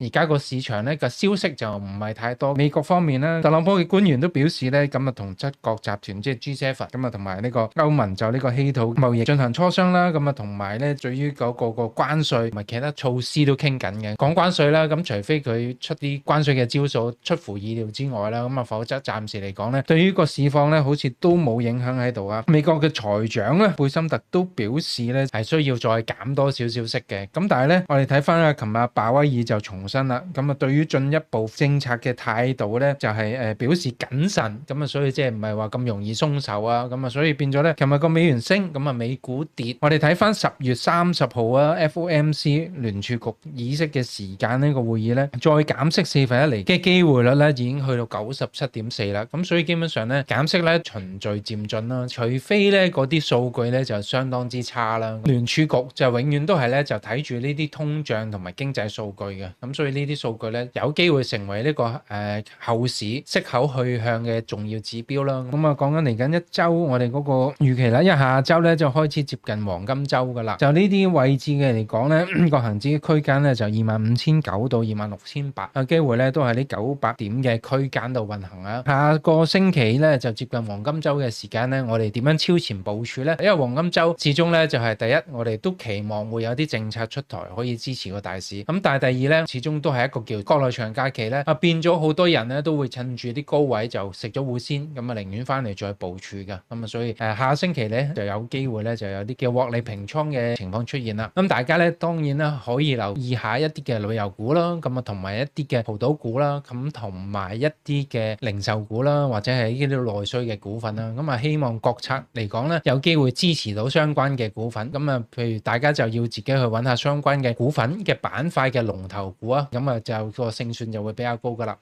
而家個市場咧個消息就唔係太多。美國方面咧，特朗普嘅官員都表示咧，咁啊同七國集團即係 G7 咁啊同埋呢個歐盟就呢個稀土貿易進行磋商啦。咁啊同埋咧對於嗰個關稅同埋其他措施都傾緊嘅。講關稅啦，咁除非佢出啲關稅嘅招數出乎意料之外啦，咁啊否則暫時嚟講咧，對於個市況咧好似都冇影響喺度啊。美國嘅財長咧貝森特都表示咧係需要再減多少少息嘅。咁但係咧我哋睇翻啊，琴日鮑威爾就重申啦，咁啊對於進一步政策嘅態度咧就係表示謹慎，咁啊所以即係唔係話咁容易鬆手啊，咁啊所以變咗咧，琴日個美元升，咁啊美股跌。我哋睇翻10月30號啊 FOMC 聯儲局議息嘅時間呢個會議咧，再減息1/4厘嘅機會率咧已經去到97.4%啦。咁所以基本上咧減息咧循序漸進啦，除非咧嗰啲數據咧就相當之差啦。聯儲局就永遠都係咧就睇住呢啲通脹同埋經濟數據嘅，咁所以呢啲數據咧有機會成為呢個後市息口去向嘅重要指標啦。咁啊講緊嚟緊一周我哋嗰個預期啦，因為下周咧就開始接近黃金周噶啦，就呢啲位置嘅嚟講咧，個恆指嘅區間咧就25,900到26,800嘅機會咧都係呢900點嘅區間度運行啊。下個星期咧就接近黃金周嘅時間咧，我哋點樣超前部署咧？因為黃金周始終咧就係第一，我哋都期望會有啲政策出台可以支持個大市。咁但係第二咧，始終都係一個叫國內長假期咧，變咗好多人咧都會趁住啲高位就食咗糊先，咁啊寧願翻嚟再部署㗎。咁啊所以下星期咧就有機會咧就有啲叫獲利平倉嘅情況出現啦。咁大家咧當然啦可以留意下一啲嘅旅遊股啦，咁啊同埋一啲嘅豪賭股啦，咁同埋一啲嘅零售股啦，或者係呢啲內需嘅股份啦。咁啊希望國策嚟講咧有機會支持到相關嘅股份。咁啊譬如大家就要自己去揾下相關嘅股份嘅板塊嘅龍頭股啊，咁啊就個勝算就會比較高噶啦。